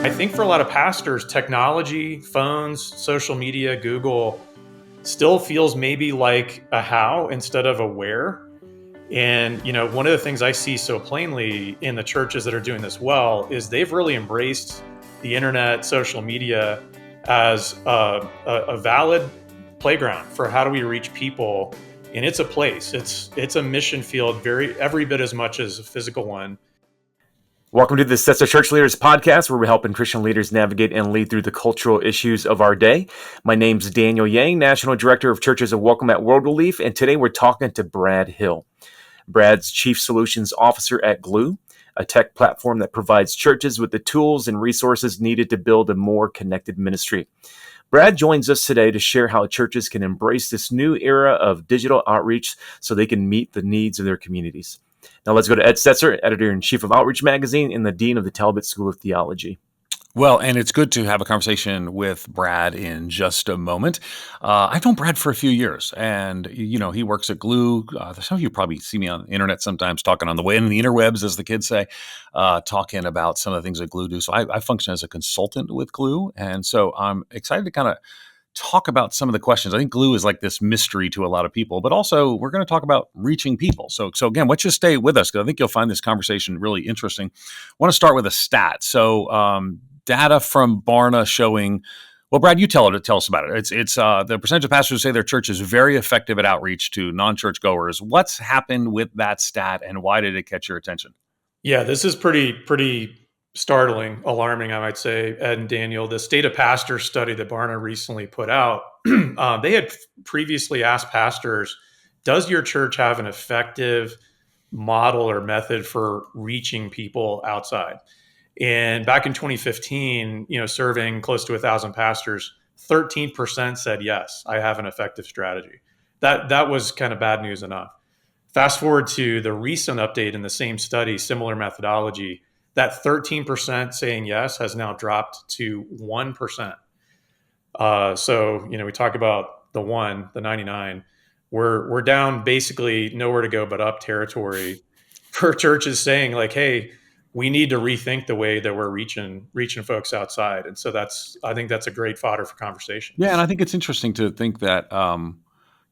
I think for a lot of pastors, technology, phones, social media, Google still feels maybe like a how instead of a where. And, one of the things I see so plainly in the churches that are doing this well is they've really embraced the internet, social media as a valid playground for how do we reach people. And it's a place, it's a mission field, every bit as much as a physical one. Welcome to the Stetzer ChurchLeaders Podcast, where we're helping Christian leaders navigate and lead through the cultural issues of our day. My name's Daniel Yang, National Director of Churches of Welcome at World Relief, and today we're talking to Brad Hill. Brad's Chief Solutions Officer at Glue, a tech platform that provides churches with the tools and resources needed to build a more connected ministry. Brad joins us today to share how churches can embrace this new era of digital outreach so they can meet the needs of their communities. Now let's go to Ed Stetzer, Editor-in-Chief of Outreach Magazine and the Dean of the Talbot School of Theology. Well, and it's good to have a conversation with Brad in just a moment. I've known Brad for a few years, and, he works at Glue. Some of you probably see me on the internet sometimes talking on the way in the interwebs, as the kids say, talking about some of the things that Glue do. So I function as a consultant with Glue, and so I'm excited to kind of talk about some of the questions. I think Glue is like this mystery to a lot of people, but also we're going to talk about reaching people. So again, let's just stay with us because I think you'll find this conversation really interesting. I want to start with a stat. So data from Barna showing, well, Brad, you tell us about it. It's the percentage of pastors who say their church is very effective at outreach to non-church goers. What's happened with that stat and why did it catch your attention? Yeah, this is pretty startling, alarming, I might say, Ed and Daniel. The State of Pastors study that Barna recently put out, they had previously asked pastors, does your church have an effective model or method for reaching people outside? And back in 2015, surveying close to 1,000 pastors, 13% said, yes, I have an effective strategy. That was kind of bad news enough. Fast forward to the recent update in the same study, similar methodology, that 13% saying yes has now dropped to 1%. So, we talk about the 99. We're down basically nowhere to go but up territory for churches saying like, hey, we need to rethink the way that we're reaching folks outside. And so I think that's a great fodder for conversation. Yeah, and I think it's interesting to think that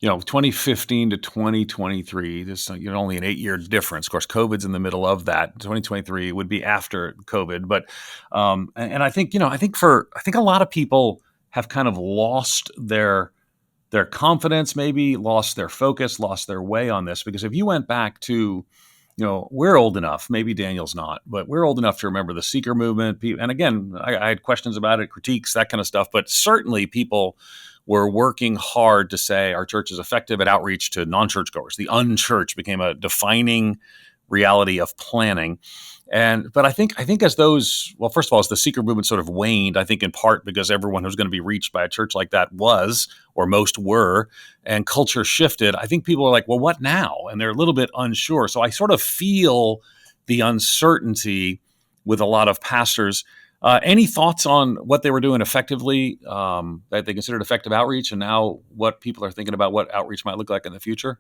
2015 to 2023, there's only an 8-year difference. Of course, COVID's in the middle of that. 2023 would be after COVID, but and I think I think a lot of people have kind of lost their confidence, maybe lost their focus, lost their way on this. Because if you went back to we're old enough, maybe Daniel's not, but we're old enough to remember the seeker movement. And again, I had questions about it, critiques, that kind of stuff, but certainly people were working hard to say our church is effective at outreach to non-church goers. The unchurched became a defining reality of planning. But I think as those, well, first of all, as the seeker movement sort of waned, I think in part because everyone who's going to be reached by a church like that was, or most were, and culture shifted, I think people are like, well, what now? And they're a little bit unsure. So I sort of feel the uncertainty with a lot of pastors. Any thoughts on what they were doing effectively, that they considered effective outreach, and now what people are thinking about what outreach might look like in the future?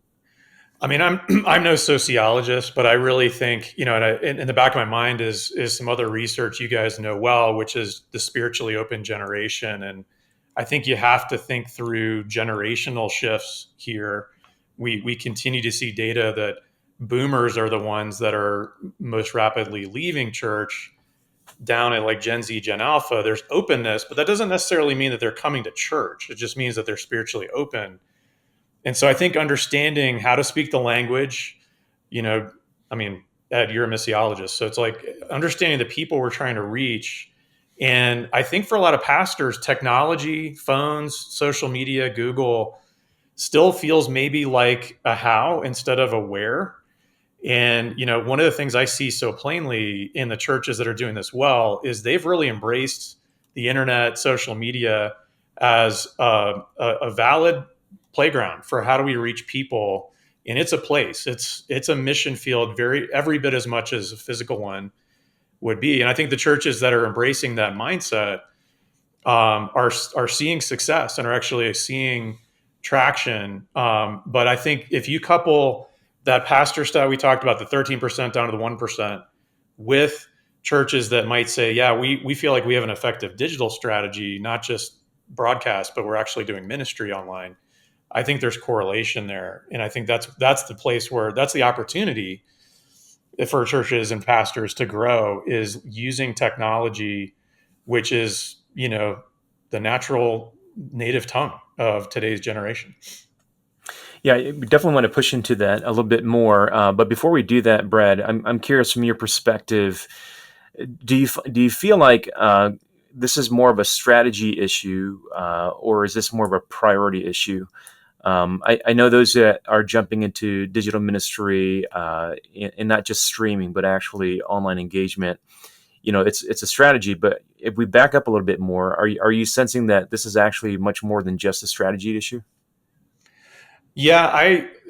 I mean, I'm no sociologist, but I really think, and in the back of my mind is some other research you guys know well, which is the spiritually open generation. And I think you have to think through generational shifts here. We continue to see data that boomers are the ones that are most rapidly leaving church. Down at like Gen Z, Gen Alpha, there's openness, but that doesn't necessarily mean that they're coming to church. It just means that they're spiritually open. And so I think understanding how to speak the language, Ed, you're a missiologist. So it's like understanding the people we're trying to reach. And I think for a lot of pastors, technology, phones, social media, Google still feels maybe like a how instead of a where. And, one of the things I see so plainly in the churches that are doing this well is they've really embraced the internet, social media as a valid playground for how do we reach people. And it's a place, it's a mission field, every bit as much as a physical one would be. And I think the churches that are embracing that mindset are seeing success and are actually seeing traction. But I think if you couple that pastor stat we talked about, the 13% down to the 1%, with churches that might say, yeah, we feel like we have an effective digital strategy, not just broadcast, but we're actually doing ministry online. I think there's correlation there. And I think that's the place where that's the opportunity for churches and pastors to grow, is using technology, which is, the natural native tongue of today's generation. Yeah, we definitely want to push into that a little bit more. But before we do that, Brad, I'm curious from your perspective. Do you feel like this is more of a strategy issue, or is this more of a priority issue? I know those that are jumping into digital ministry and not just streaming, but actually online engagement. It's a strategy. But if we back up a little bit more, are you sensing that this is actually much more than just a strategy issue? Yeah,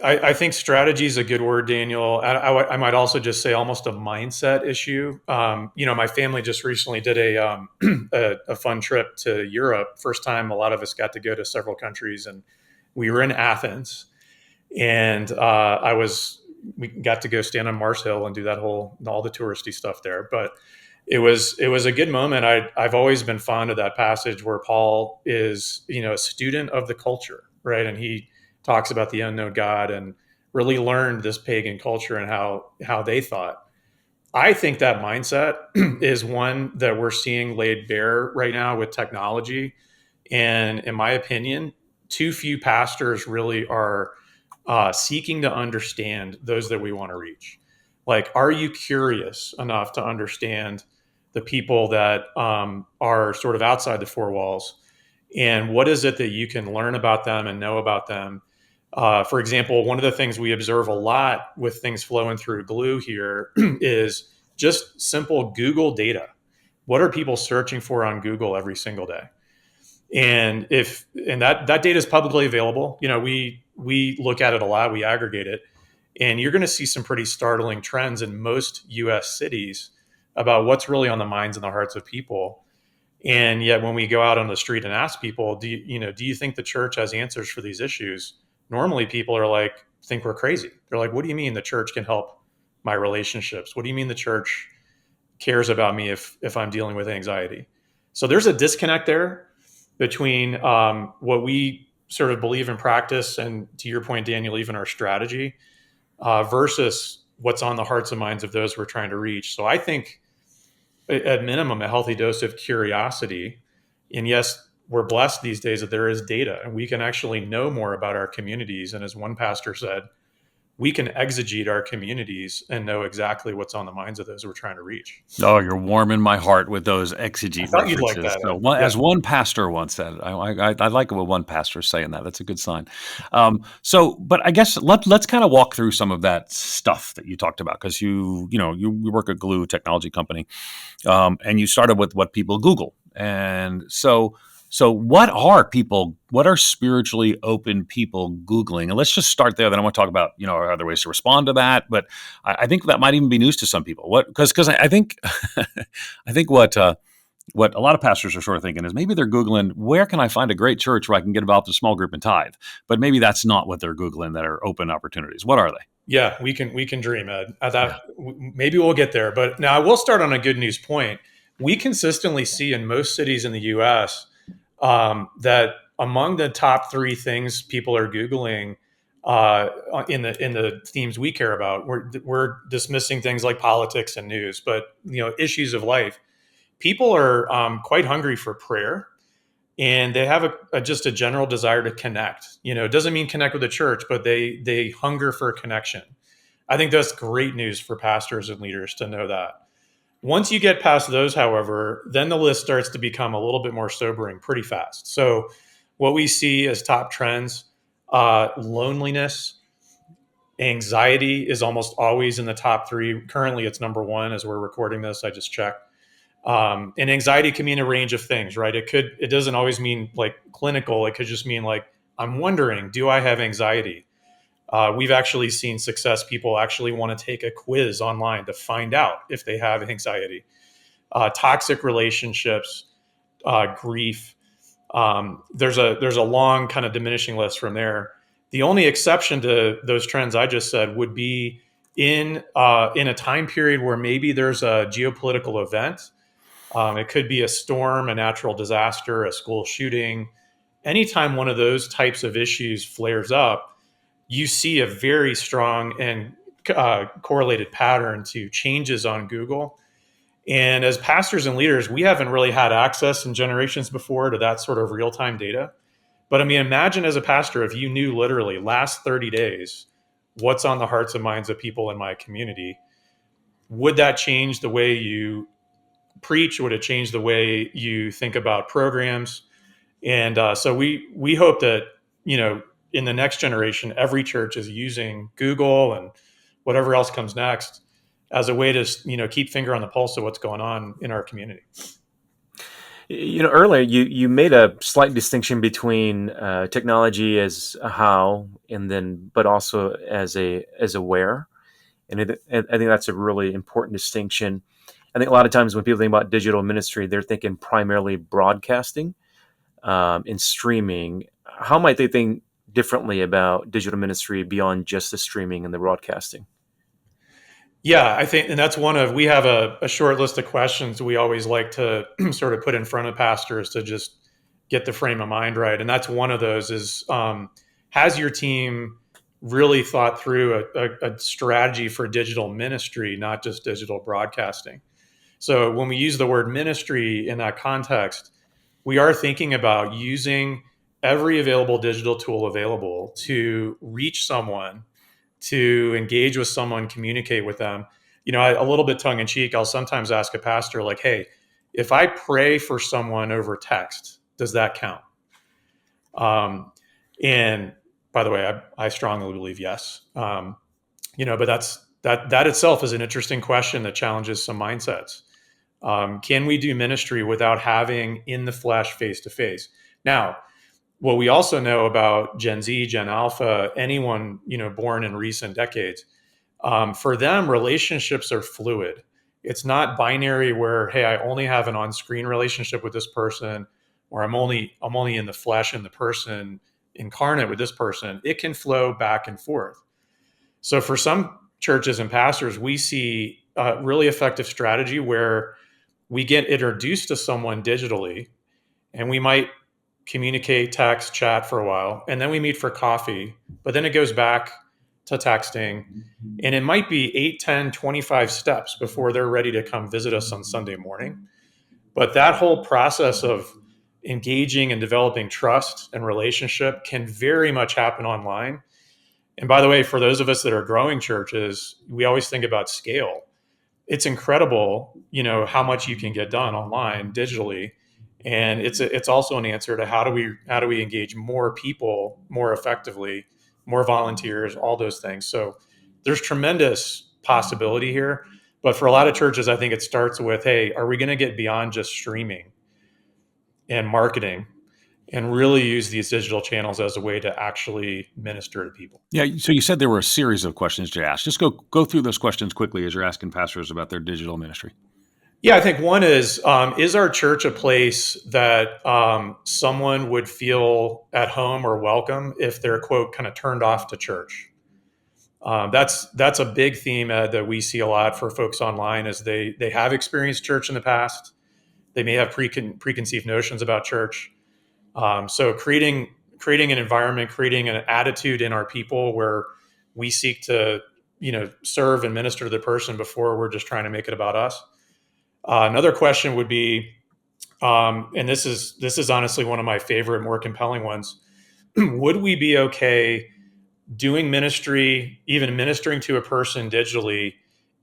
I think strategy is a good word, Daniel. I might also just say almost a mindset issue. My family just recently did a fun trip to Europe. First time a lot of us got to go to several countries, and we were in Athens, and we got to go stand on Mars Hill and do all the touristy stuff there. But it was a good moment. I've always been fond of that passage where Paul is, a student of the culture, right? And he talks about the unknown God and really learned this pagan culture and how they thought. I think that mindset is one that we're seeing laid bare right now with technology. And in my opinion, too few pastors really are seeking to understand those that we want to reach. Like, are you curious enough to understand the people that are sort of outside the four walls? And what is it that you can learn about them and know about them? For example, one of the things we observe a lot with things flowing through Glue here is just simple Google data. What are people searching for on Google every single day? And that data is publicly available. We look at it a lot, we aggregate it, and you're going to see some pretty startling trends in most US cities about what's really on the minds and the hearts of people. And yet when we go out on the street and ask people, do you think the church has answers for these issues? Normally people are like, think we're crazy. They're like, what do you mean the church can help my relationships? What do you mean the church cares about me if I'm dealing with anxiety? So there's a disconnect there between what we sort of believe in practice and, to your point, Daniel, even our strategy, versus what's on the hearts and minds of those we're trying to reach. So I think, at minimum, a healthy dose of curiosity. And yes, we're blessed these days that there is data and we can actually know more about our communities. And as one pastor said, we can exegete our communities and know exactly what's on the minds of those we're trying to reach. Oh, you're warming my heart with those I exegete thought you'd like references. that. So, Yeah. as one pastor once said, I like it when one pastor is saying that. That's a good sign. But I guess let's kind of walk through some of that stuff that you talked about, because you work at Glue technology company, and you started with what people Google, and so what are spiritually open people Googling? And let's just start there. Then I want to talk about, are there ways to respond to that? But I think that might even be news to some people. Because I think, I think what a lot of pastors are sort of thinking is maybe they're Googling, where can I find a great church where I can get involved in a small group and tithe? But maybe that's not what they're Googling that are open opportunities. What are they? Yeah, we can dream, Ed. Yeah. Maybe we'll get there. But now I will start on a good news point. We consistently see in most cities in the U.S. That among the top three things people are Googling in the themes we care about, we're dismissing things like politics and news, but issues of life. People are quite hungry for prayer, and they have just a general desire to connect. It doesn't mean connect with the church, but they hunger for connection. I think that's great news for pastors and leaders to know that. Once you get past those, however, then the list starts to become a little bit more sobering pretty fast. So what we see as top trends, loneliness, anxiety is almost always in the top three. Currently, it's number one as we're recording this. I just checked. And anxiety can mean a range of things, right? It doesn't always mean like clinical. It could just mean like, I'm wondering, do I have anxiety? We've actually seen success. People actually want to take a quiz online to find out if they have anxiety. Toxic relationships, grief. There's a long kind of diminishing list from there. The only exception to those trends I just said would be in a time period where maybe there's a geopolitical event. It could be a storm, a natural disaster, a school shooting. Anytime one of those types of issues flares up, you see a very strong and correlated pattern to changes on Google. And as pastors and leaders, we haven't really had access in generations before to that sort of real time data. But I mean, imagine as a pastor, if you knew literally last 30 days what's on the hearts and minds of people in my community, would that change the way you preach? Would it change the way you think about programs? And so we hope that, in the next generation, every church is using Google and whatever else comes next as a way to, keep finger on the pulse of what's going on in our community. Earlier you made a slight distinction between technology as a how, but also as a where, and I think that's a really important distinction. I think a lot of times when people think about digital ministry, they're thinking primarily broadcasting and streaming. How might they think differently about digital ministry beyond just the streaming and the broadcasting? Yeah, I think, and that's we have a short list of questions we always like to sort of put in front of pastors to just get the frame of mind right. And that's one of those is, has your team really thought through a strategy for digital ministry, not just digital broadcasting? So when we use the word ministry in that context, we are thinking about using every available digital tool available to reach someone, to engage with someone, communicate with them. A little bit tongue in cheek, I'll sometimes ask a pastor like, hey, if I pray for someone over text, does that count? And by the way, I strongly believe yes. But that itself is an interesting question that challenges some mindsets. Can we do ministry without having in the flesh, face to face? Now, what we also know about Gen Z, Gen Alpha, anyone born in recent decades, for them, relationships are fluid. It's not binary where, hey, I only have an on-screen relationship with this person, or I'm only in the flesh and the person incarnate with this person. It can flow back and forth. So for some churches and pastors, we see a really effective strategy where we get introduced to someone digitally, and we might communicate, text, chat for a while, and then we meet for coffee, but then it goes back to texting, and it might be 8, 10, 25 steps before they're ready to come visit us on Sunday morning. But that whole process of engaging and developing trust and relationship can very much happen online. And by the way, for those of us that are growing churches, we always think about scale. It's incredible, how much you can get done online digitally. And it's also an answer to how do we engage more people more effectively, more volunteers, all those things. So there's tremendous possibility here. But for a lot of churches, I think it starts with, hey, are we going to get beyond just streaming and marketing and really use these digital channels as a way to actually minister to people? Yeah. So you said there were a series of questions to ask. Just go through those questions quickly as you're asking pastors about their digital ministry. Yeah, I think one is our church a place that someone would feel at home or welcome if they're, quote, kind of turned off to church? That's a big theme that we see a lot for folks online, is they have experienced church in the past. They may have preconceived notions about church. So creating an environment, creating an attitude in our people where we seek to serve and minister to the person before we're just trying to make it about us. Another question would be, and this is honestly one of my favorite, more compelling ones. Would we be okay doing ministry, even ministering to a person digitally,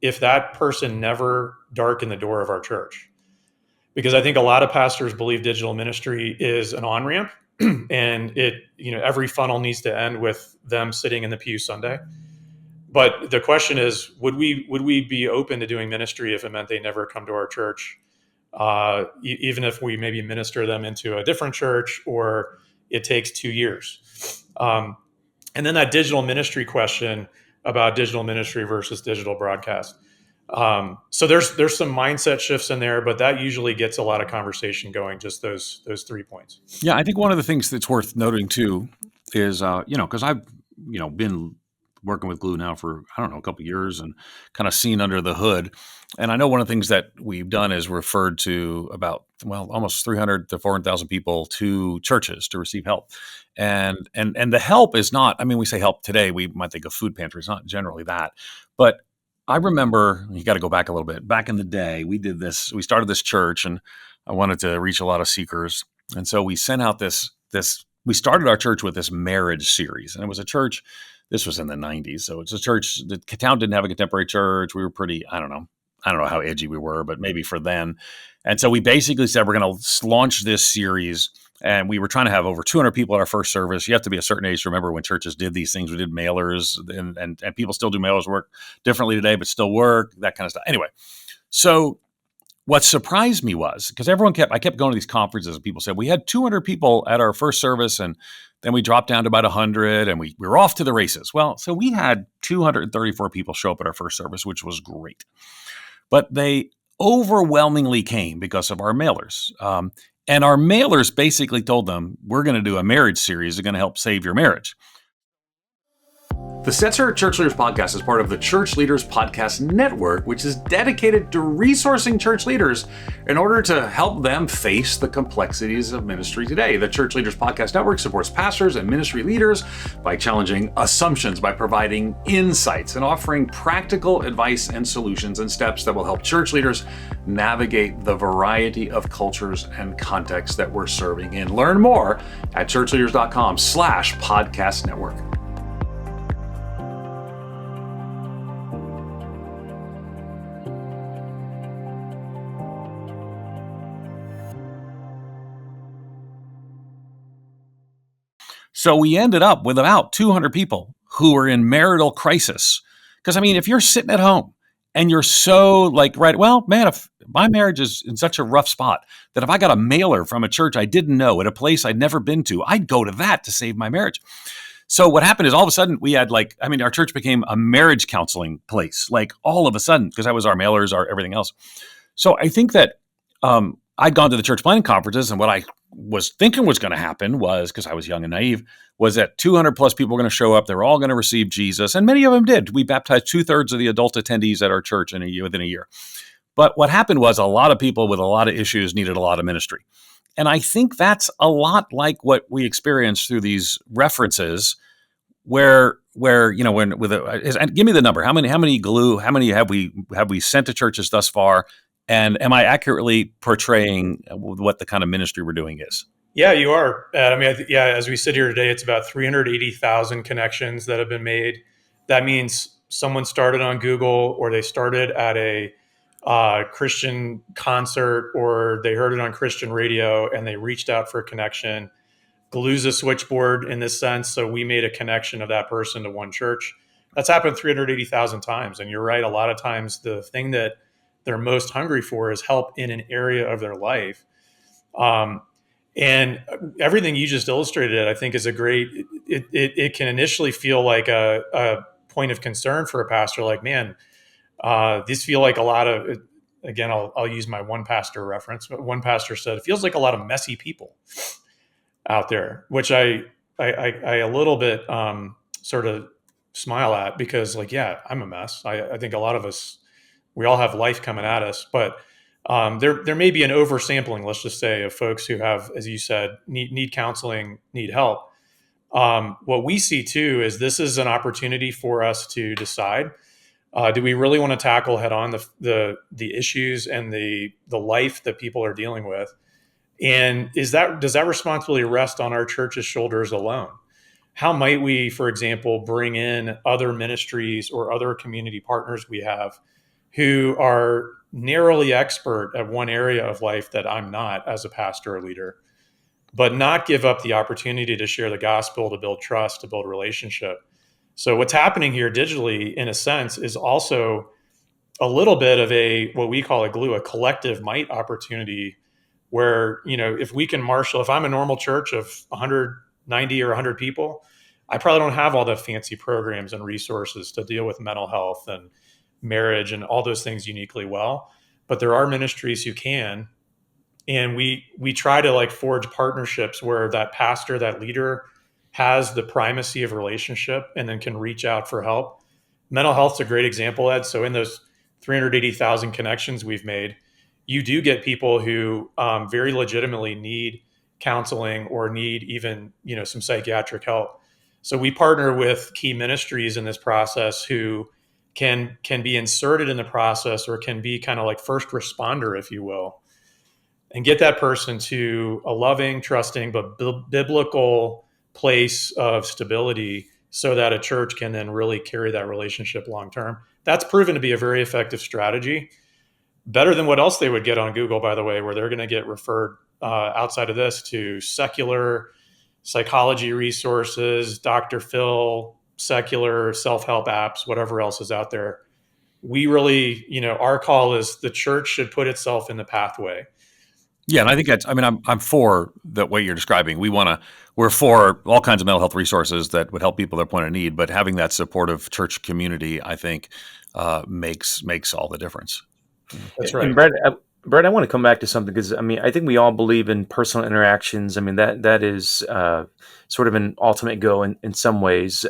if that person never darkened the door of our church? Because I think a lot of pastors believe digital ministry is an on-ramp, and every funnel needs to end with them sitting in the pew Sunday. But the question is, would we be open to doing ministry if it meant they never come to our church, even if we maybe minister them into a different church, or it takes 2 years? And then that digital ministry question about digital ministry versus digital broadcast. So there's some mindset shifts in there, but that usually gets a lot of conversation going. Just those 3 points. Yeah, I think one of the things that's worth noting too is, because I've, been working with Glue now for, I don't know, a couple of years and kind of seen under the hood. And I know one of the things that we've done is referred to about, well, almost 300 to 400,000 people to churches to receive help. And the help is not, I mean, we say help today, we might think of food pantries, not generally that. But I remember, you got to go back a little bit. Back in the day, we started this church, and I wanted to reach a lot of seekers. And so we sent out we started our church with this marriage series. And it was a church, this was in the 90s. So it's a church, the town didn't have a contemporary church. We were pretty, I don't know how edgy we were, but maybe for then. And so we basically said, we're going to launch this series. And we were trying to have over 200 people at our first service. You have to be a certain age to remember when churches did these things. We did mailers, and people still do mailers, work differently today, but still work, that kind of stuff. Anyway, so what surprised me was, because I kept going to these conferences, and people said, we had 200 people at our first service, and then we dropped down to about 100, and we were off to the races. Well, so we had 234 people show up at our first service, which was great. But they overwhelmingly came because of our mailers. And our mailers basically told them, we're going to do a marriage series that's going to help save your marriage. The Stetzer Church Leaders Podcast is part of the Church Leaders Podcast Network, which is dedicated to resourcing church leaders in order to help them face the complexities of ministry today. The Church Leaders Podcast Network supports pastors and ministry leaders by challenging assumptions, by providing insights, and offering practical advice and solutions and steps that will help church leaders navigate the variety of cultures and contexts that we're serving in. Learn more at ChurchLeaders.com/podcast network. So we ended up with about 200 people who were in marital crisis. Because, I mean, if you're sitting at home and you're so like, right, well, man, if my marriage is in such a rough spot that if I got a mailer from a church I didn't know at a place I'd never been to, I'd go to that to save my marriage. So what happened is all of a sudden we had our church became a marriage counseling place, like all of a sudden, because that was our mailers, our everything else. So I think that I'd gone to the church planning conferences, and what I was thinking was going to happen was, because I was young and naive, was that 200 plus people were going to show up. They were all going to receive Jesus, and many of them did. We baptized 2/3 of the adult attendees at our church within a year. But what happened was a lot of people with a lot of issues needed a lot of ministry. And I think that's a lot like what we experienced through these references where give me the number. How many have we sent to churches thus far? And am I accurately portraying what the kind of ministry we're doing is? Yeah, you are. I mean, as we sit here today, it's about 380,000 connections that have been made. That means someone started on Google, or they started at a Christian concert, or they heard it on Christian radio and they reached out for a connection. Glue's a switchboard in this sense. So we made a connection of that person to one church. That's happened 380,000 times. And you're right. A lot of times the thing that they're most hungry for is help in an area of their life. And everything you just illustrated, I think, is a great, it can initially feel like a point of concern for a pastor. Like, man, these feel like a lot of, again, I'll use my one pastor reference, but one pastor said, it feels like a lot of messy people out there, which I a little bit sort of smile at, because like, yeah, I'm a mess. I think a lot of us, we all have life coming at us, but there may be an oversampling, let's just say, of folks who have, as you said, need counseling, need help. What we see too is this is an opportunity for us to decide: do we really want to tackle head on the issues and the life that people are dealing with? And does that responsibility rest on our church's shoulders alone? How might we, for example, bring in other ministries or other community partners we have who are narrowly expert at one area of life that I'm not as a pastor or leader, but not give up the opportunity to share the gospel, to build trust, to build relationship? So what's happening here digitally, in a sense, is also a little bit of what we call a collective might opportunity, where, if we can marshal, if I'm a normal church of 190 or 100 people, I probably don't have all the fancy programs and resources to deal with mental health and marriage and all those things uniquely well. But there are ministries who can. And we try to forge partnerships where that pastor, that leader, has the primacy of relationship and then can reach out for help. Mental health's a great example, Ed. So in those 380,000 connections we've made, you do get people who very legitimately need counseling or need even some psychiatric help. So we partner with key ministries in this process who can be inserted in the process or can be kind of like first responder, if you will, and get that person to a loving, trusting, but biblical place of stability so that a church can then really carry that relationship long term. That's proven to be a very effective strategy. Better than what else they would get on Google, by the way, where they're going to get referred outside of this to secular psychology resources, Dr. Phil, secular self-help apps, whatever else is out there. We really, our call is the church should put itself in the pathway. Yeah, and I think I'm for the way you're describing. We're for all kinds of mental health resources that would help people at their point of need, but having that supportive church community, I think, makes all the difference. That's right. And Brad, I want to come back to something because I think we all believe in personal interactions. That is sort of an ultimate goal in some ways.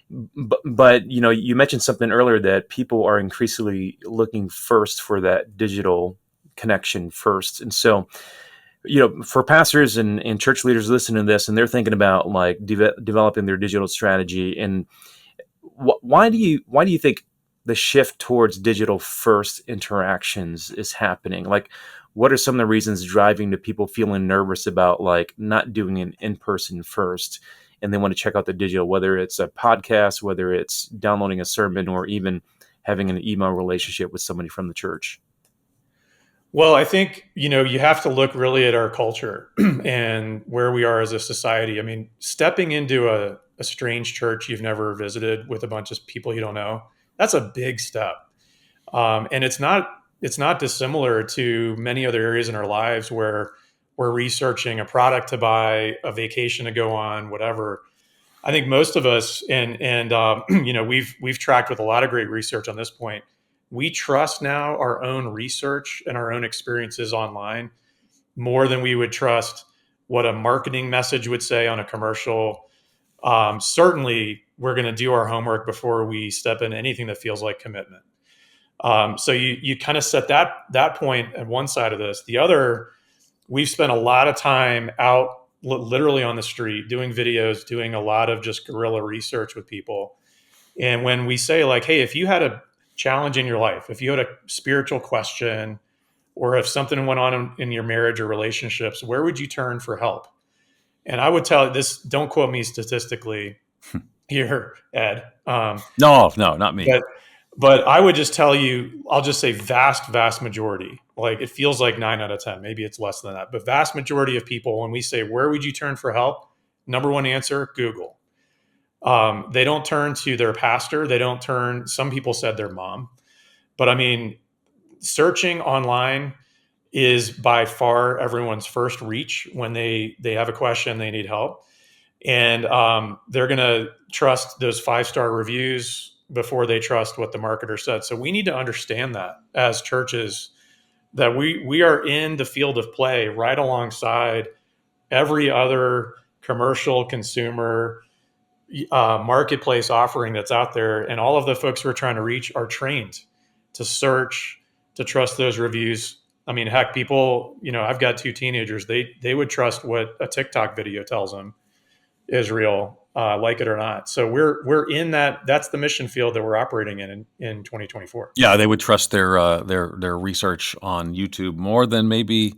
But you mentioned something earlier that people are increasingly looking first for that digital connection first. And so, for pastors and church leaders listening to this, and they're thinking about like developing their digital strategy, and why do you think the shift towards digital first interactions is happening? Like, what are some of the reasons driving to people feeling nervous about like not doing an in-person first, and they want to check out the digital, whether it's a podcast, whether it's downloading a sermon, or even having an email relationship with somebody from the church? Well, I think, you have to look really at our culture and where we are as a society. I mean, stepping into a strange church you've never visited with a bunch of people you don't know, that's a big step. And it's not dissimilar to many other areas in our lives where we're researching a product to buy, a vacation to go on, whatever. I think most of us, we've tracked with a lot of great research on this point. We trust now our own research and our own experiences online more than we would trust what a marketing message would say on a commercial. Certainly, we're going to do our homework before we step into anything that feels like commitment. So you kind of set that point at one side of this. The other, we've spent a lot of time out literally on the street doing videos, doing a lot of just guerrilla research with people. And when we say like, hey, if you had a challenge in your life, if you had a spiritual question, or if something went on in your marriage or relationships, where would you turn for help? And I would tell this, don't quote me statistically here, Ed. No, not me. But I would just tell you, I'll just say vast majority. Like it feels like 9 out of 10, maybe it's less than that, but vast majority of people, when we say, where would you turn for help? Number one answer, Google. They don't turn to their pastor. Some people said their mom, but searching online is by far everyone's first reach when they have a question, they need help. And they're going to trust those 5-star reviews before they trust what the marketer said. So we need to understand that as churches, that we are in the field of play right alongside every other commercial consumer marketplace offering that's out there. And all of the folks we're trying to reach are trained to search, to trust those reviews. Heck, people, I've got 2 teenagers. They would trust what a TikTok video tells them is real, like it or not. So we're in that. That's the mission field that we're operating in 2024. Yeah, they would trust their research on YouTube more than maybe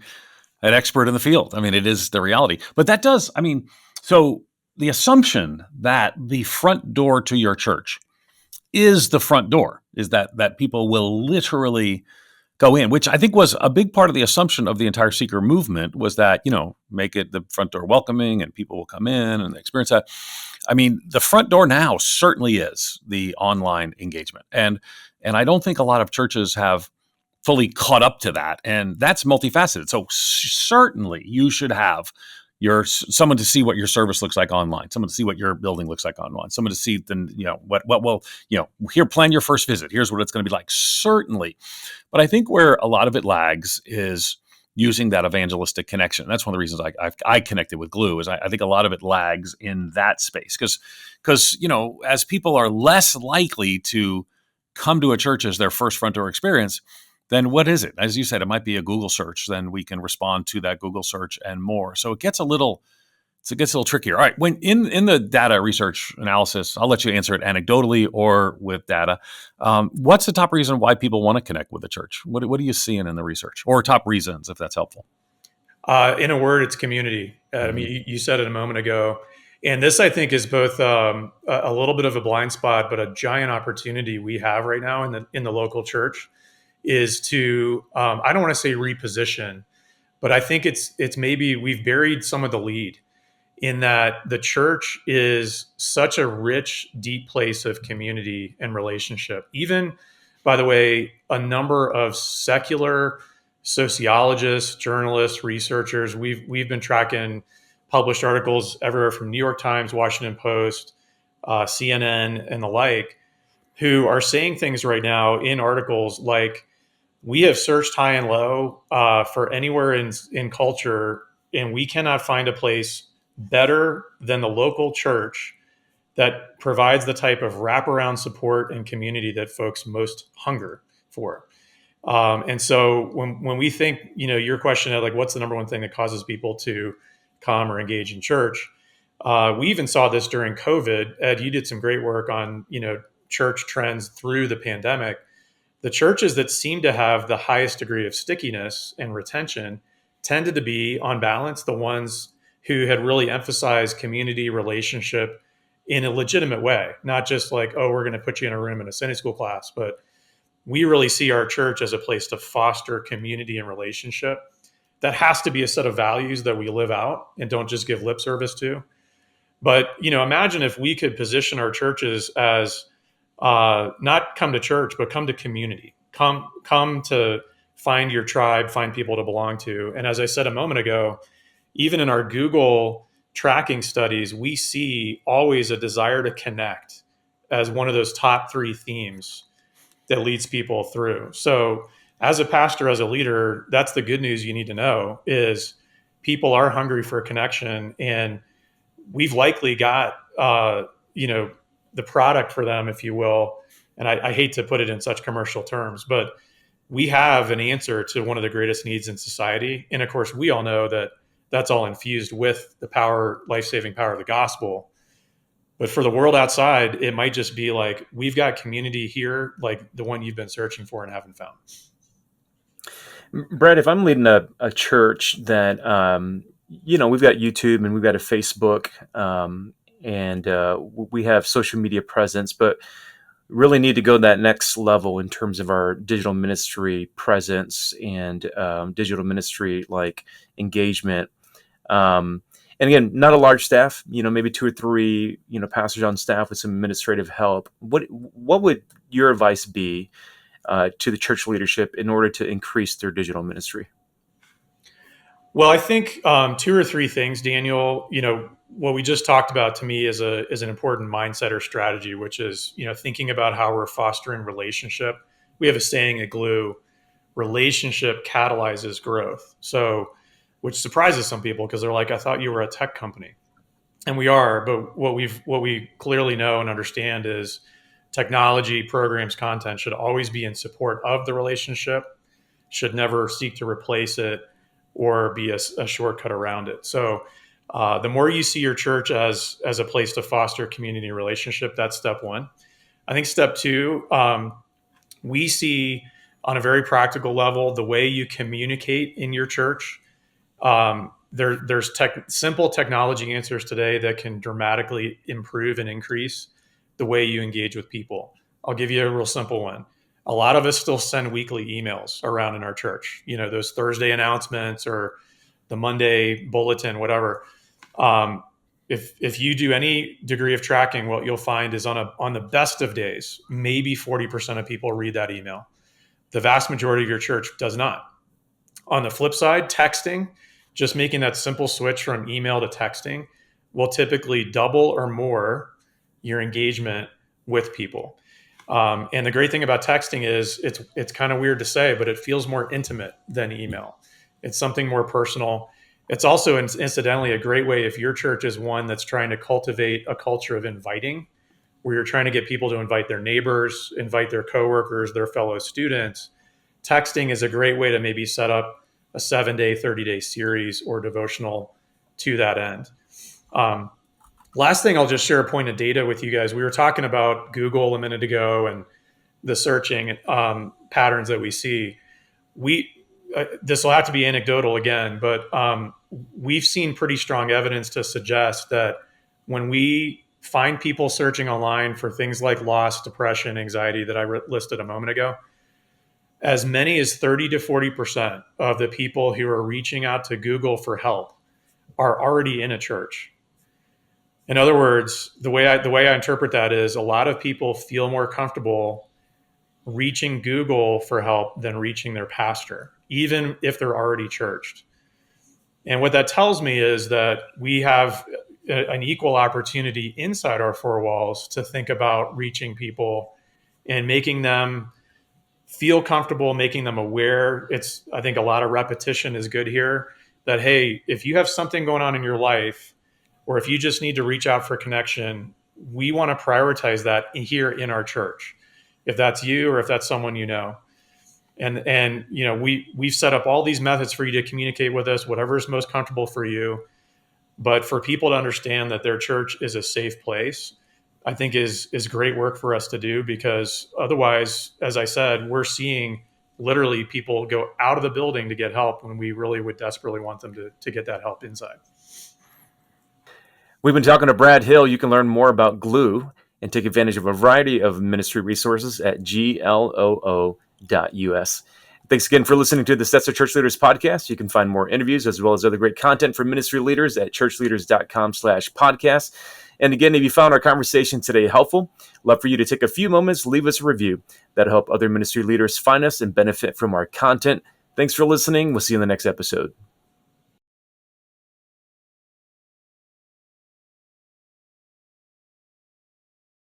an expert in the field. It is the reality. But that does. So the assumption that the front door to your church is the front door, is that people will literally go in, which I think was a big part of the assumption of the entire seeker movement, was that, make it the front door welcoming and people will come in and they experience that. The front door now certainly is the online engagement. And I don't think a lot of churches have fully caught up to that. And that's multifaceted. So certainly you should have someone to see what your service looks like online, someone to see what your building looks like online, someone to see here, plan your first visit. Here's what it's going to be like. Certainly. But I think where a lot of it lags is using that evangelistic connection. That's one of the reasons I connected with Glue is I think a lot of it lags in that space because as people are less likely to come to a church as their first front door experience, then what is it? As you said, it might be a Google search. Then we can respond to that Google search and more. So it gets a little trickier. All right, when in the data research analysis, I'll let you answer it anecdotally or with data. What's the top reason why people want to connect with the church? What are you seeing in the research, or top reasons, if that's helpful? In a word, it's community. I mean, you said it a moment ago, and this I think is both a little bit of a blind spot, but a giant opportunity we have right now in the local church is to I don't want to say reposition, but I think it's maybe we've buried some of the lead in that the church is such a rich, deep place of community and relationship. Even, by the way, a number of secular sociologists, journalists, researchers, we've been tracking published articles everywhere from New York Times, Washington Post, CNN, and the like, who are saying things right now in articles like, we have searched high and low for anywhere in culture, and we cannot find a place better than the local church that provides the type of wraparound support and community that folks most hunger for. And so when we think, your question of like, what's the number one thing that causes people to come or engage in church? We even saw this during COVID. Ed, you did some great work on, church trends through the pandemic. The churches that seem to have the highest degree of stickiness and retention tended to be, on balance, the ones who had really emphasized community relationship in a legitimate way, not just like, oh, we're going to put you in a room in a Sunday school class, but we really see our church as a place to foster community and relationship. That has to be a set of values that we live out and don't just give lip service to. But, imagine if we could position our churches as not come to church, but come to community. Come to find your tribe, find people to belong to. And as I said a moment ago, even in our Google tracking studies, we see always a desire to connect as one of those top 3 themes that leads people through. So as a pastor, as a leader, that's the good news you need to know is people are hungry for connection, and we've likely got, the product for them, if you will. And I hate to put it in such commercial terms, but we have an answer to one of the greatest needs in society. And of course, we all know that that's all infused with the power, life-saving power of the gospel. But for the world outside, it might just be like, we've got community here, like the one you've been searching for and haven't found. Brett, if I'm leading a church that, we've got YouTube and we've got a Facebook, and we have social media presence, but really need to go that next level in terms of our digital ministry presence and digital ministry like engagement. And again, not a large staff, maybe 2 or 3, pastors on staff with some administrative help. What would your advice be to the church leadership in order to increase their digital ministry? Well, I think 2 or 3 things, Daniel. What we just talked about to me is an important mindset or strategy, which is thinking about how we're fostering relationship. We have a saying at Glue: relationship catalyzes growth. So, which surprises some people because they're like, I thought you were a tech company, and we are. But what we clearly know and understand is technology, programs, content should always be in support of the relationship, should never seek to replace it or be a shortcut around it. So the more you see your church as a place to foster community relationship, that's step 1. I think step 2, we see on a very practical level, the way you communicate in your church. There's simple technology answers today that can dramatically improve and increase the way you engage with people. I'll give you a real simple one. A lot of us still send weekly emails around in our church, those Thursday announcements or the Monday bulletin, whatever. If you do any degree of tracking, what you'll find is on the best of days, maybe 40% of people read that email. The vast majority of your church does not. On the flip side, texting, just making that simple switch from email to texting will typically double or more your engagement with people. And the great thing about texting is it's kind of weird to say, but it feels more intimate than email. It's something more personal. It's also incidentally a great way if your church is one that's trying to cultivate a culture of inviting, where you're trying to get people to invite their neighbors, invite their coworkers, their fellow students. Texting is a great way to maybe set up a 7-day, 30-day series or devotional to that end. Last thing, I'll just share a point of data with you guys. We were talking about Google a minute ago and the searching patterns that we see. This will have to be anecdotal again, but we've seen pretty strong evidence to suggest that when we find people searching online for things like loss, depression, anxiety that I listed a moment ago, as many as 30 to 40% of the people who are reaching out to Google for help are already in a church. In other words, the way I interpret that is a lot of people feel more comfortable reaching Google for help than reaching their pastor, even if they're already churched. And what that tells me is that we have an equal opportunity inside our four walls to think about reaching people and making them feel comfortable, making them aware. I think a lot of repetition is good here, that, hey, if you have something going on in your life, or if you just need to reach out for connection, we want to prioritize that here in our church. If that's you or if that's someone you know. And we've set up all these methods for you to communicate with us, whatever is most comfortable for you. But for people to understand that their church is a safe place, I think is great work for us to do, because otherwise, as I said, we're seeing literally people go out of the building to get help when we really would desperately want them to get that help inside. We've been talking to Brad Hill. You can learn more about Glue and take advantage of a variety of ministry resources at gloo.us. Thanks again for listening to the Stetzer Church Leaders Podcast. You can find more interviews as well as other great content from ministry leaders at ChurchLeaders.com/podcast. And again, if you found our conversation today helpful, love for you to take a few moments, leave us a review. That'll help other ministry leaders find us and benefit from our content. Thanks for listening. We'll see you in the next episode.